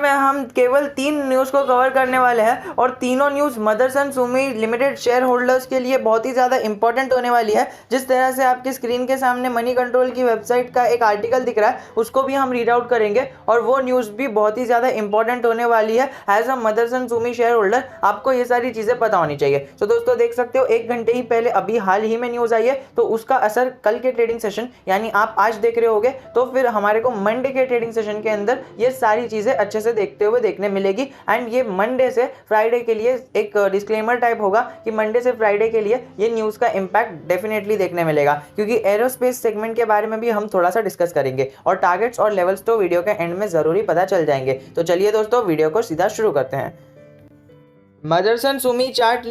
में हम केवल 3 न्यूज़ को कवर करने वाले हैं और तीनों news Motherson Sumi limited share holders के लिए बहुत ही ज़्यादा इंपॉर्टेंट होने वाली है। जिस तरह से आपकी स्क्रीन के सामने मनी कंट्रोल की वेबसाइट का एक आर्टिकल दिख रहा है, उसको भी हम रीड आउट करेंगे और वो न्यूज़ भी बहुत ही ज़्यादा इंपॉर्टेंट होने वाली है। As a Motherson Sumi share holder आपको ये सारी चीज़ें पता होनी चाहिए। तो दोस्तों देख सकते हो 1 घंटे ही पहले अभी हाल ही में न्यूज़ आई है, तो उसका असर कल के ट्रेडिंग सेशन यानी आप आज देख रहे होगे तो फिर हमारे को मंडे के ट्रेडिंग सेशन के अंदर ये सारी चीज़ें अच्छे से देखते हुए देखने मिलेगी। एंड ये मंडे से फ्राइडे के लिए एक डिस्क्लेमर टाइप होगा कि मंडे से फ्राइडे के लिए ये न्यूज़ का इम्पैक्ट डेफिनेटली देखने मिलेगा, क्योंकि एरोस्पेस सेगमेंट के बारे में भी हम थोड़ा सा डिस्कस करेंगे और टारगेट्स और लेवल्स तो वीडियो के एंड में ज़रूरी पता चल जाएंगे। तो चलिए दोस्तों वीडियो को सीधा शुरू करते हैं। मदरसन सुमी चार्ट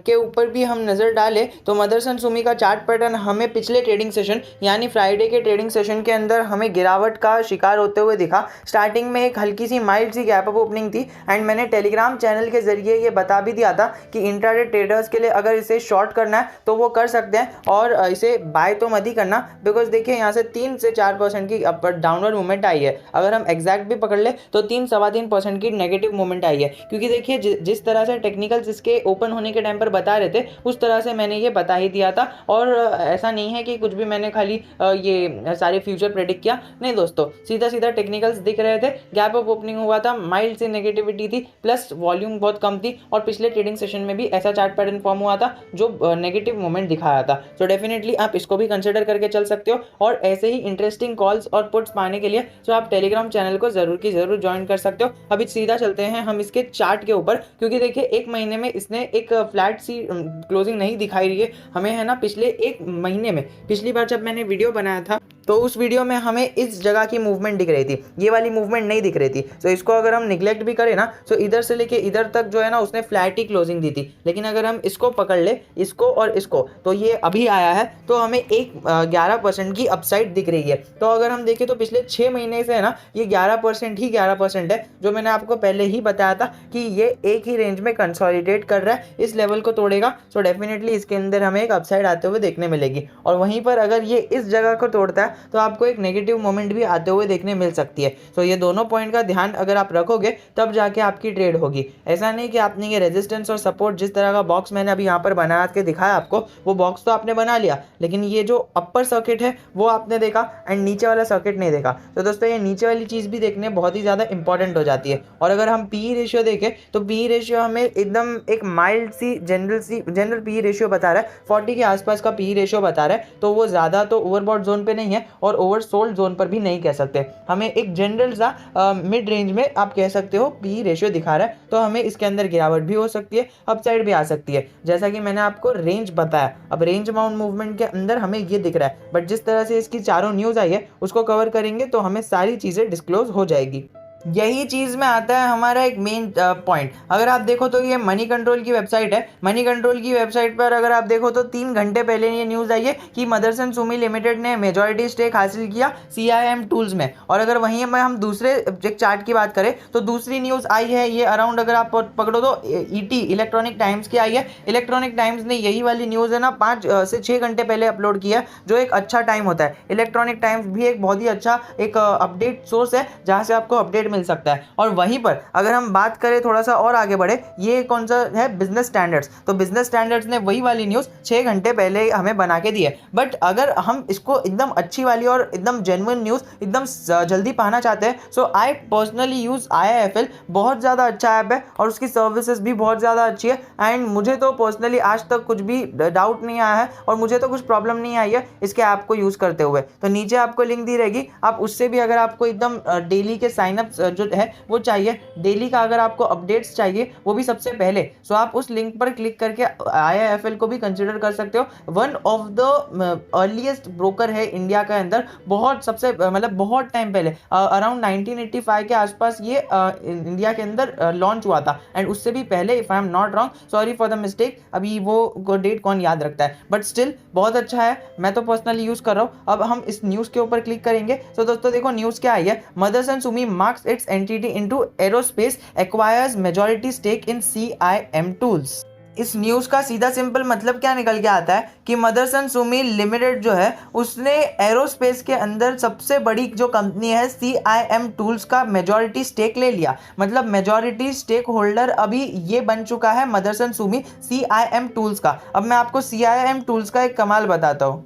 के ऊपर भी हम नज़र डालें तो मदरसन सुमी का चार्ट पैटर्न हमें पिछले ट्रेडिंग सेशन यानी फ्राइडे के ट्रेडिंग सेशन के अंदर हमें गिरावट का शिकार होते हुए दिखा। स्टार्टिंग में एक हल्की सी माइल्ड सी गैप अप ओपनिंग थी एंड मैंने टेलीग्राम चैनल के जरिए ये बता भी दिया था कि इंट्राडे ट्रेडर्स के लिए अगर इसे शॉर्ट करना है तो वो कर सकते हैं और इसे बाय तो मत ही करना, बिकॉज देखिए यहाँ से 3 से 4% की अपर डाउनवर्ड मूवमेंट आई है। अगर हम एग्जैक्ट भी पकड़ ले तो 3-3.25% की नेगेटिव मूवमेंट आई है, क्योंकि देखिए जिस तरह से टेक्निकल्स इसके ओपन होने के टाइम पर बता रहे थे उस तरह से मैंने ये बता ही दिया था। और ऐसा नहीं है कि कुछ भी मैंने खाली ये सारे फ्यूचर प्रेडिक्ट किया, नहीं दोस्तों, सीधा सीधा टेक्निकल्स दिख रहे थे। गैप ऑफ ओपनिंग हुआ था, माइल्ड सी नेगेटिविटी थी, प्लस वॉल्यूम बहुत कम थी और पिछले ट्रेडिंग सेशन में भी ऐसा चार्ट पैटर्न फॉर्म हुआ था जो नेगेटिव मूवमेंट दिखाया था। तो डेफिनेटली आप इसको भी कंसिडर करके चल सकते हो और ऐसे ही इंटरेस्टिंग कॉल्स और पुट्स पाने के लिए तो आप टेलीग्राम चैनल को जरूर की जरूर ज्वाइन कर सकते हो। अभी सीधा चलते हैं हम इसके चार्ट के ऊपर, क्योंकि देखिए 1 महीने में इसने एक फ्लैट सी क्लोजिंग नहीं दिखाई रही है हमें, है ना। पिछले 1 महीने में पिछली बार जब मैंने वीडियो बनाया था तो उस वीडियो में हमें इस जगह की मूवमेंट दिख रही थी, ये वाली मूवमेंट नहीं दिख रही थी। तो इसको अगर हम निगलेक्ट भी करें ना तो इधर से लेके इधर तक जो है ना उसने फ्लैट ही क्लोजिंग दी थी। लेकिन अगर हम इसको पकड़ ले, इसको और इसको, तो ये अभी आया है तो हमें 11% की अपसाइड दिख रही है। तो अगर हम देखें तो पिछले 6 महीने से है ना ये 11% ही 11% है, जो मैंने आपको पहले ही बताया था कि ये एक ही रेंज में कंसोलिडेट कर रहा है। इस लेवल को तोड़ेगा तो डेफिनेटली इसके अंदर हमें एक अपसाइड आते हुए देखने मिलेगी और वहीं पर अगर ये इस जगह को तोड़ता है तो आपको एक नेगेटिव मोमेंट भी आते हुए देखने मिल सकती है। तो ये दोनों पॉइंट का ध्यान अगर आप रखोगे तब जाके आपकी ट्रेड होगी। ऐसा नहीं कि आपने ये रेजिस्टेंस और सपोर्ट जिस तरह का बॉक्स मैंने अभी यहाँ पर बना के दिखाया आपको, वो बॉक्स तो आपने बना लिया, लेकिन ये जो अपर सर्किट है वो आपने देखा एंड नीचे वाला सर्किट नहीं देखा। तो दोस्तों ये नीचे वाली चीज़ भी देखने बहुत ही ज़्यादा इंपॉर्टेंट हो जाती है। और अगर हम पी रेशियो देखें तो पी रेशियो हमें एकदम एक माइल्ड सी जनरल पी रेशियो बता रहा है, 40 के आसपास का पी रेशियो बता रहा है। तो वो ज़्यादा तो ओवरबॉट जोन पे नहीं है और ओवरसोल्ड जोन पर भी नहीं कह सकते, हमें एक जनरल सा मिड रेंज में आप कह सकते हो पी रेशियो दिखा रहा है। तो हमें इसके अंदर गिरावट भी हो सकती है, अपसाइड भी आ सकती है, जैसा कि मैंने आपको रेंज बताया। अब रेंज बाउंड मूवमेंट के अंदर हमें ये दिख रहा है, बट जिस तरह से इसकी चारों न्यूज़ आई है उसको कवर करेंगे तो हमें सारी चीज़ें डिस्क्लोज हो जाएगी। यही चीज़ में आता है हमारा एक मेन पॉइंट। अगर आप देखो तो ये मनी कंट्रोल की वेबसाइट है। मनी कंट्रोल की वेबसाइट पर अगर आप देखो तो 3 घंटे पहले ये न्यूज़ आई है कि मदरसन सुमी लिमिटेड ने मेजॉरिटी स्टेक हासिल किया CIM टूल्स में। और अगर वहीं में हम दूसरे एक चार्ट की बात करें तो दूसरी न्यूज़ आई है ये अराउंड, अगर आप पकड़ो तो ET इलेक्ट्रॉनिक टाइम्स की आई है। इलेक्ट्रॉनिक टाइम्स ने यही वाली न्यूज़ है ना 5 से 6 घंटे पहले अपलोड किया है, जो एक अच्छा टाइम होता है। इलेक्ट्रॉनिक टाइम्स भी एक बहुत ही अच्छा एक अपडेट सोर्स है जहाँ से आपको अपडेट मिल सकता है। और वहीं पर अगर हम बात करें थोड़ा सा और आगे बढ़े, ये कौन सा है, बिजनेस स्टैंडर्ड्स। तो बिजनेस स्टैंडर्ड्स ने वही वाली न्यूज़ 6 घंटे पहले हमें बना के दी है। बट अगर हम इसको एकदम अच्छी वाली और एकदम जेन्युइन न्यूज़ एकदम जल्दी पाना चाहते हैं सो आई पर्सनली यूज़ IIFL। बहुत ज़्यादा अच्छा ऐप है और उसकी सर्विसेज भी बहुत ज़्यादा अच्छी है। एंड मुझे तो पर्सनली आज तक कुछ भी डाउट नहीं आया है और मुझे तो कुछ प्रॉब्लम नहीं आई है इसके ऐप को यूज़ करते हुए। तो नीचे आपको लिंक दी रहेगी, आप उससे भी अगर आपको एकदम डेली के साइनअप जो है वो चाहिए, डेली का अगर आपको अपडेट्स चाहिए वो भी सबसे पहले, सो आप उस लिंक पर क्लिक करके IIFL को भी कंसिडर कर सकते हो। One of the earliest broker है इंडिया के अंदर, बहुत सबसे मतलब बहुत टाइम पहले अराउंड 1985 के आसपास ये इंडिया के अंदर लॉन्च हुआ था। एंड उससे भी पहले, if I am not wrong, sorry for the mistake, अभी वो डेट कौन याद रखता है, बट स्टिल बहुत अच्छा है, मैं तो पर्सनली यूज़ कर रहा हूँ। अब हम इस न्यूज़ के ऊपर क्लिक करेंगे तो दोस्तों देखो न्यूज़ क्या आई है, Motherson Sumi marks its entity into aerospace, acquires majority stake in CIM tools। इस न्यूज़ का सीधा सिंपल मतलब क्या निकल के आता है कि मदरसन सुमी लिमिटेड जो है उसने एरोस्पेस के अंदर सबसे बड़ी जो कंपनी है CIM टूल्स का मेजॉरिटी स्टेक ले लिया। मतलब मेजॉरिटी स्टेक होल्डर अभी ये बन चुका है मदरसन सुमी CIM टूल्स का। अब मैं आपको CIM टूल्स का एक कमाल बताता हूँ।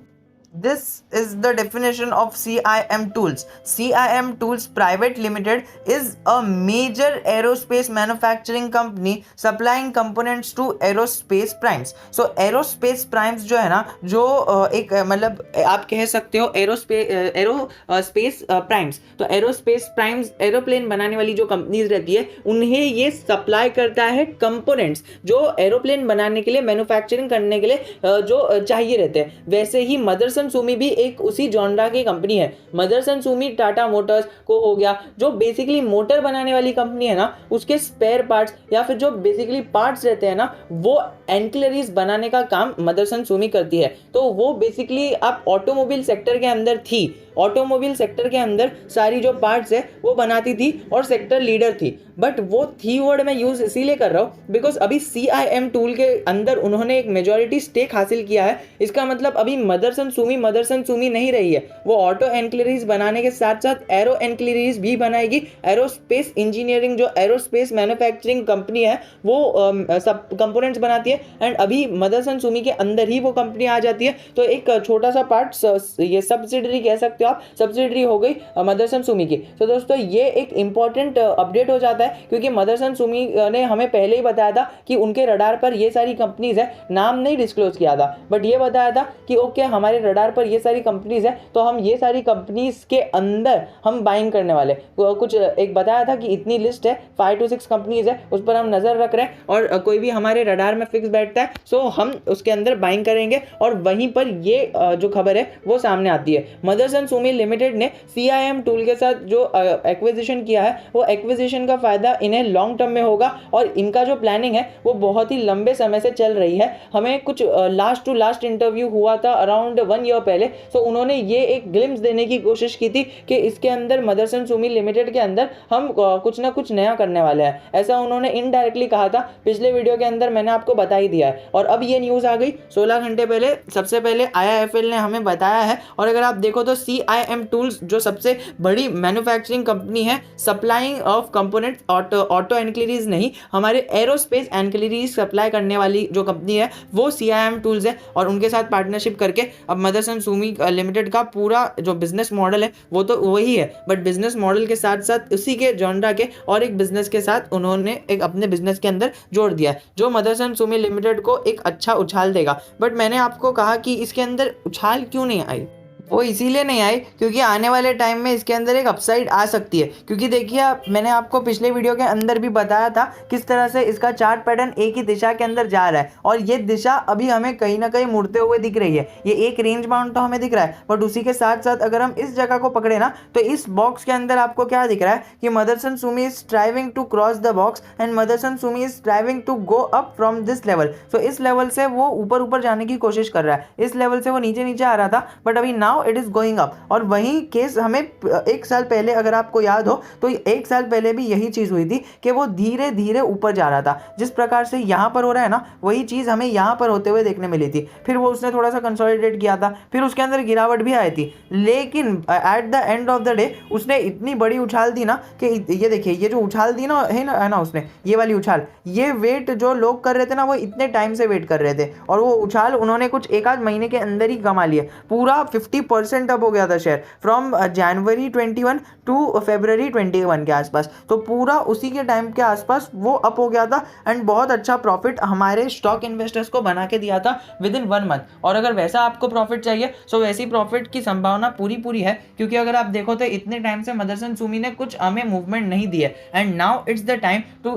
This is the definition of CIM Tools. CIM Tools Private Limited is a major aerospace manufacturing company supplying components to aerospace primes. So aerospace primes जो है ना, जो एक मतलब आप कह सकते हो एरोस्पेस प्राइम्स। तो एरोस्पेस प्राइम्स एरोप्लेन बनाने वाली जो कंपनीज रहती है उन्हें ये सप्लाई करता है कंपोनेंट्स जो एरोप्लेन बनाने के लिए, मैन्युफैक्चरिंग करने के लिए जो चाहिए रहते हैं। वैसे ही मदरसन सुमी भी एक उसी जॉनरा की कंपनी है। मदरसन सुमी टाटा मोटर्स को हो गया, जो बेसिकली मोटर बनाने वाली कंपनी है ना, उसके स्पेयर पार्ट्स या फिर जो बेसिकली पार्ट्स रहते हैं ना, वो एंसिलरीज बनाने का काम मदरसन सुमी करती है। तो वो बेसिकली आप ऑटोमोबाइल सेक्टर के अंदर थी, ऑटोमोबाइल सेक्टर के अंदर सारी जो पार्ट्स है वो बनाती थी और सेक्टर लीडर थी। बट वो थी वर्ड मैं यूज इसीलिए कर रहा हूँ बिकॉज अभी CIM टूल के अंदर उन्होंने एक मेजॉरिटी स्टेक हासिल किया है। इसका मतलब अभी मदरसन सुमी नहीं रही है, वो ऑटो एंसिलरीज बनाने के साथ साथ एरो एंसिलरीज भी बनाएगी। एरोस्पेस इंजीनियरिंग जो एरोस्पेस मैन्युफैक्चरिंग कंपनी है वो सब कंपोनेंट्स बनाती है एंड अभी मदरसन सुमी के अंदर ही वो कंपनी आ जाती है। तो एक छोटा सा पार्ट ये सब्सिडरी कह सकते हो आप, सब्सिडरी हो गई मदरसन सुमी की। तो दोस्तों ये एक इंपॉर्टेंट अपडेट हो जाता है क्योंकि मदरसन सुमी ने हमें पहले ही बताया था कि उनके रडार पर ये सारी कंपनीज है, नाम नहीं डिस्क्लोज किया था बट ये बताया था कि ओके हमारे रडार पर ये सारी कंपनीज है तो हम ये सारी कंपनीज के अंदर हम बाइंग करने वाले। कुछ एक बताया था कि इतनी लिस्ट है, 5 to 6 कंपनीज है, उस पर हम नजर रख रहे हैं और कोई भी हमारे रडार में फिक्स बैठता है सो हम उसके अंदर बाइंग करेंगे और वहीं पर ये जो खबर है वो सामने आती है। मदरसन सुमी लिमिटेड ने CIM टूल के साथ जो एक्विजिशन किया है वो एक्विजिशन का फायदा इन्हें लॉन्ग टर्म में होगा और इनका जो प्लानिंग है वो बहुत ही लंबे समय से चल रही है। हमें कुछ लास्ट टू लास्ट इंटरव्यू हुआ था अराउंड 1 ईयर पहले, सो उन्होंने ये एक ग्लिम्स देने की कोशिश की थी कि इसके अंदर मदरसन सुमी लिमिटेड के अंदर हम कुछ ना कुछ नया करने वाले हैं। ऐसा उन्होंने इनडायरेक्टली कहा था, पिछले वीडियो के अंदर मैंने आपको बता ही दिया है। और अब ये न्यूज़ आ गई 16 घंटे पहले, सबसे पहले IIFL ने हमें बताया है। और अगर आप देखो तो CIM टूल्स जो सबसे बड़ी मैन्युफैक्चरिंग कंपनी है supplying of components, auto ancillaries नहीं, हमारे एरोस्पेस एंसिलरीज सप्लाई करने वाली जो कंपनी है वो CIM टूल्स है। और उनके साथ पार्टनरशिप करके अब मदरसन सुमी लिमिटेड का पूरा जो बिजनेस मॉडल है वो तो वही है, बट बिजनेस मॉडल के साथ साथ उसी के जॉनरा के और एक बिजनेस के साथ उन्होंने एक अपने बिजनेस के अंदर जोड़ दिया है जो मदरसन सुमी लिमिटेड को एक अच्छा उछाल देगा। बट मैंने आपको कहा कि इसके अंदर उछाल क्यों नहीं आई, वो इसीलिए नहीं आई क्योंकि आने वाले टाइम में इसके अंदर एक अपसाइड आ सकती है। क्योंकि देखिए मैंने आपको पिछले वीडियो के अंदर भी बताया था किस तरह से इसका चार्ट पैटर्न एक ही दिशा के अंदर जा रहा है और ये दिशा अभी हमें कहीं ना कहीं मुड़ते हुए दिख रही है। ये एक रेंज बाउंड तो हमें दिख रहा है बट उसी के साथ साथ अगर हम इस जगह को पकड़े ना तो इस बॉक्स के अंदर आपको क्या दिख रहा है कि Motherson Sumi is striving to cross the box and Motherson Sumi is striving to go up from this level. So इस लेवल से वो ऊपर ऊपर जाने की कोशिश कर रहा है, इस लेवल से वो नीचे नीचे आ रहा था बट अभी now it is going up. और वही केस हमें 1 साल पहले अगर आपको याद हो तो 1 साल पहले भी यही चीज हुई थी कि वो धीरे धीरे ऊपर जा रहा था। जिस प्रकार से यहाँ पर हो रहा है ना वही चीज हमें यहाँ पर होते हुए देखने मिली थी। फिर वो उसने थोड़ा सा कंसोलिडेट किया था, फिर उसके अंदर गिरावट भी आई थी, लेकिन at the end of the day उसने इतनी बड़ी उछाल दी ना कि ये देखिए ये जो उछाल दी ना है ना उसने ये वाली उछाल, ये वेट जो लोग कर रहे थे ना वो इतने टाइम से वेट कर रहे थे और वो उछाल उन्होंने कुछ 1 आध महीने के अंदर ही कमा लिए। पूरा 50% अप हो गया था शेयर फ्रॉम जनवरी 21 टू फरवरी 21 के आसपास। तो पूरा उसी के टाइम के आसपास वो अप हो गया था एंड बहुत अच्छा प्रॉफिट हमारे स्टॉक इन्वेस्टर्स को बना के दिया था विद इन 1 मंथ। और अगर वैसा आपको प्रॉफिट चाहिए सो वैसी प्रॉफिट की संभावना पूरी है क्योंकि अगर आप देखो तो इतने टाइम से मदरसन सुमी ने कुछ हमें मूवमेंट नहीं दी है and now it's the time to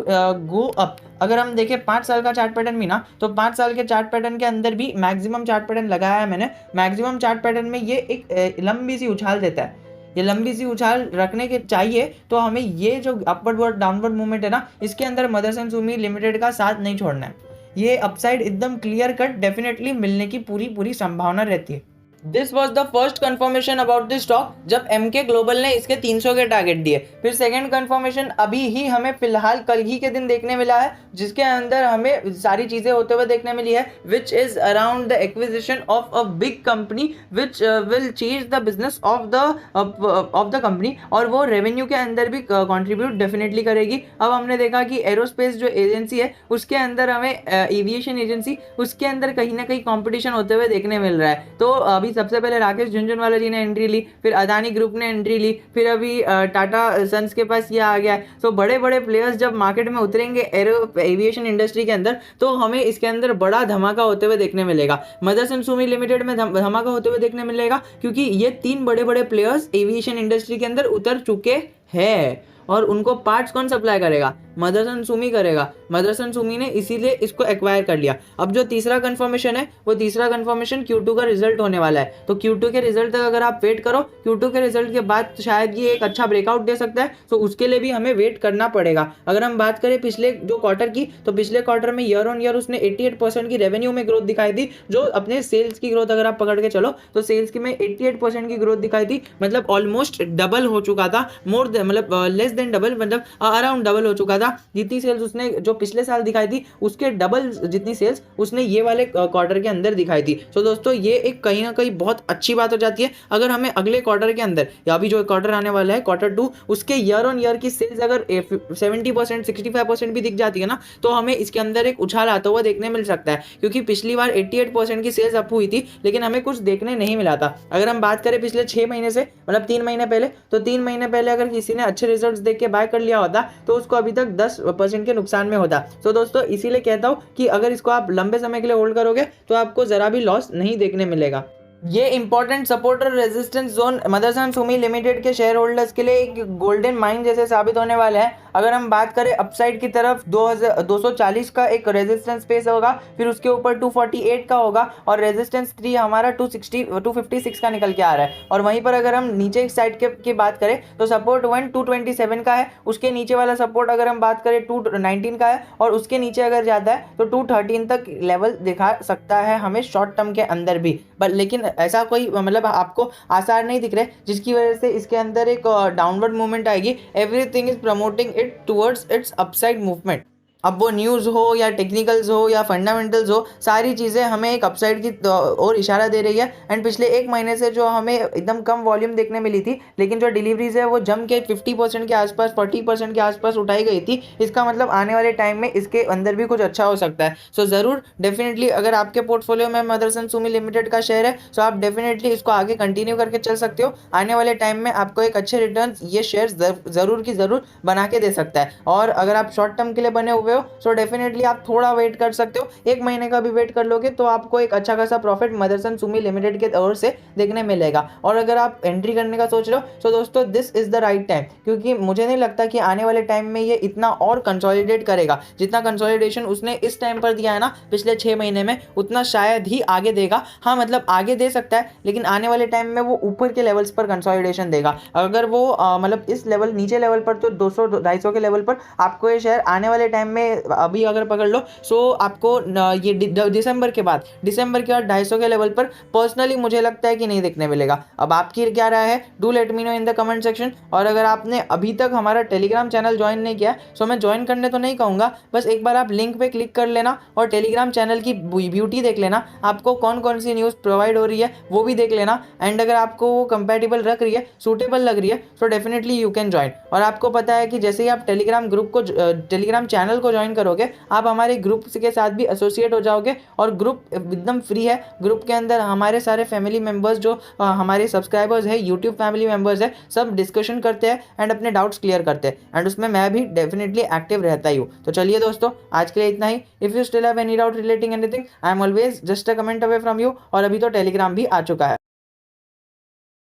go up. अगर हम देखें 5 साल का चार्ट पैटर्न भी ना तो 5 साल के चार्ट पैटर्न के अंदर भी मैक्सिमम चार्ट पैटर्न लगाया है मैंने। मैक्सिमम चार्ट पैटर्न में ये एक लंबी सी उछाल देता है, ये लंबी सी उछाल रखने के चाहिए तो हमें ये जो अपवर्ड और डाउनवर्ड मूवमेंट है ना इसके अंदर मदरसन सुमी लिमिटेड का साथ नहीं छोड़ना है। ये अपसाइड एकदम क्लियर कट डेफिनेटली मिलने की पूरी संभावना रहती है। This was the first confirmation about this stock जब एमके ग्लोबल ने इसके 300 के टारगेट दिए। फिर सेकंड कंफर्मेशन अभी ही हमें फिलहाल कल ही के दिन देखने मिला है, जिसके अंदर हमें सारी चीजें होते हुए देखने मिली है, which is around the acquisition of a big company which will change the business of the company, और वो रेवेन्यू के अंदर भी कंट्रीब्यूट डेफिनेटली करेगी। अब हमने देखा कि एरोस्पेस जो एजेंसी है उसके अंदर हमें एविएशन एजेंसी, उसके अंदर कहीं ना कहीं कंपटीशन होते हुए देखने मिल रहा है। तो अभी सबसे पहले राकेश झुनझुनवाला जी ने एंट्री ली, फिर अदानी ग्रुप ने एंट्री ली, फिर अभी टाटा सन्स के पास ये आ गया है। तो बड़े बड़े प्लेयर्स जब मार्केट में उतरेंगे एविएशन इंडस्ट्री के अंदर, तो हमें इसके अंदर बड़ा धमाका होते हुए देखने मिलेगा। मदरसन सुमी लिमिटेड में धमाका होते हुए देखने मिलेगा, क्योंकि ये 3 बड़े बड़े प्लेयर्स एविएशन इंडस्ट्री के अंदर उतर चुके हैं। और उनको पार्ट्स कौन सप्लाई करेगा? मदरसन सुमी करेगा। मदरसन सुमी ने इसीलिए इसको एक्वायर कर लिया। अब जो तीसरा कंफर्मेशन है, वो तीसरा कंफर्मेशन Q2 का रिजल्ट होने वाला है। तो Q2 के रिजल्ट तक अगर आप वेट करो, Q2 के रिजल्ट के बाद शायद ये एक अच्छा ब्रेकआउट दे सकता है, तो उसके लिए भी हमें वेट करना पड़ेगा। अगर हम बात करें पिछले जो क्वार्टर की, तो पिछले क्वार्टर में ईयर ऑन ईयर उसने 88% की रेवेन्यू में ग्रोथ दिखाई थी। जो अपने सेल्स की ग्रोथ अगर आप पकड़ के चलो, तो सेल्स की में 88% की ग्रोथ दिखाई थी, मतलब ऑलमोस्ट डबल हो चुका था, मोर देन मतलब लेस देन डबल, मतलब अराउंड डबल हो चुका था। जितनी सेल्स उसने जो पिछले साल दिखाई थी उसके डबल जितनी सेल्स उसने ये वाले क्वार्टर के अंदर दिखाई थी। तो दोस्तों ये एक कहीं ना कहीं बहुत अच्छी बात हो जाती है। अगर हमें अगले क्वार्टर के अंदर, या अभी जो क्वार्टर आने वाला है क्वार्टर 2, उसके ईयर ऑन ईयर की सेल्स अगर 70% 65% भी दिख जाती है ना, तो हमें इसके अंदर एक उछाल आता हुआ देखने मिल सकता है। क्योंकि पिछली बार 88% की सेल्स अप हुई थी, लेकिन हमें कुछ देखने नहीं मिला था। अगर हम बात करें पिछले 6 महीने से, मतलब 3 महीने पहले, तो 3 महीने पहले अगर किसी ने अच्छे रिजल्ट्स देख के बाय कर लिया होता, तो उसको अभी तक 10% के नुकसान में होता। तो दोस्तों इसीलिए कहता हूं कि अगर इसको आप लंबे समय के लिए होल्ड करोगे, तो आपको जरा भी लॉस नहीं देखने मिलेगा। ये इंपॉर्टेंट सपोर्ट और resistance zone Motherson Sumi limited के शेयर होल्डर्स के लिए एक गोल्डन माइन जैसे साबित होने वाले हैं। अगर हम बात करें अपसाइड की तरफ, 240 का एक रेजिस्टेंस स्पेस होगा, फिर उसके ऊपर 248 का होगा, और रेजिस्टेंस 3 हमारा 256 का निकल के आ रहा है। और वहीं पर अगर हम नीचे साइड की बात करें, तो सपोर्ट 227 का है, उसके नीचे वाला सपोर्ट अगर हम बात करें 219 का है, और उसके नीचे अगर जाता है तो 213 तक लेवल दिखा सकता है हमें शॉर्ट टर्म के अंदर भी। बट लेकिन ऐसा कोई मतलब आपको आसार नहीं दिख रहे, जिसकी वजह से इसके अंदर एक डाउनवर्ड मूवमेंट आएगी। Everything is promoting it towards it's upside movement. अब वो न्यूज़ हो या टेक्निकल्स हो या फंडामेंटल्स हो, सारी चीज़ें हमें एक अपसाइड की ओर इशारा दे रही है। एंड पिछले 1 महीने से जो हमें एकदम कम वॉल्यूम देखने मिली थी, लेकिन जो डिलीवरीज है वो जम के 50% के आसपास, 40% के आसपास उठाई गई थी। इसका मतलब आने वाले टाइम में इसके अंदर भी कुछ अच्छा हो सकता है। सो ज़रूर डेफिनेटली अगर आपके पोर्टफोलियो में मदरसन सुमी लिमिटेड का शेयर है, तो आप डेफिनेटली इसको आगे कंटिन्यू करके चल सकते हो। आने वाले टाइम में आपको एक अच्छे रिटर्न ये शेयर ज़रूर की ज़रूर बना के दे सकता है। और अगर आप शॉर्ट टर्म के लिए बने हुए हो, सो डेफिनेटली आप थोड़ा वेट कर सकते हो। 1 महीने का भी वेट कर लोगे तो आपको एक अच्छा खासा प्रॉफिट मदरसन सुमी लिमिटेड के ओर से देखने मिलेगा। और अगर आप एंट्री करने का सोच रहे हो, तो दोस्तों this is the right time, क्योंकि मुझे नहीं लगता कि आने वाले टाइम में ये इतना और कंसोलिडेट करेगा। जितना कंसोलिडेशन उसने इस टाइम पर दिया है ना पिछले 6 महीने में, उतना शायद ही आगे देगा। हाँ मतलब आगे दे सकता है, लेकिन आने वाले टाइम में वो ऊपर के लेवल्स पर कंसोलिडेशन देगा। अगर वो मतलब इस लेवल नीचे लेवल पर, तो 200-250 के लेवल पर आपको ये शेयर आने वाले टाइम में अभी अगर पकड़ लो, सो आपको ये दिसंबर के बाद 250 के लेवल पर पर्सनली मुझे लगता है कि नहीं देखने मिलेगा। अब आपकी क्या राय है? Do let me know in the comment section. और अगर आपने अभी तक हमारा टेलीग्राम चैनल ज्वाइन नहीं किया, सो मैं ज्वाइन करने तो नहीं कहूँगा, बस एक बार आप लिंक पे क्लिक कर लेना और टेलीग्राम चैनल की ब्यूटी देख लेना। आपको कौन कौन सी न्यूज़ प्रोवाइड हो रही है वो भी देख लेना। एंड अगर आपको वो कंपेटेबल रख रही है, सूटेबल लग रही है, so definitely you can join. और आपको पता है कि जैसे ही आप टेलीग्राम चैनल को ज्वाइन करोगे, आप हमारे ग्रुप के साथ भी एसोसिएट हो जाओगे। और ग्रुप एकदम फ्री है। ग्रुप के अंदर हमारे सारे फैमिली मेंबर्स जो हमारे सब्सक्राइबर्स है, यूट्यूब फैमिली मेंबर्स है, सब डिस्कशन करते हैं एंड अपने डाउट्स क्लियर करते हैं। एंड उसमें मैं भी डेफिनेटली एक्टिव रहता ही हूँ। तो चलिए दोस्तों, आज के लिए इतना ही। If you still have any doubt relating anything, I am always just a comment away from you. और अभी तो टेलीग्राम भी आ चुका है।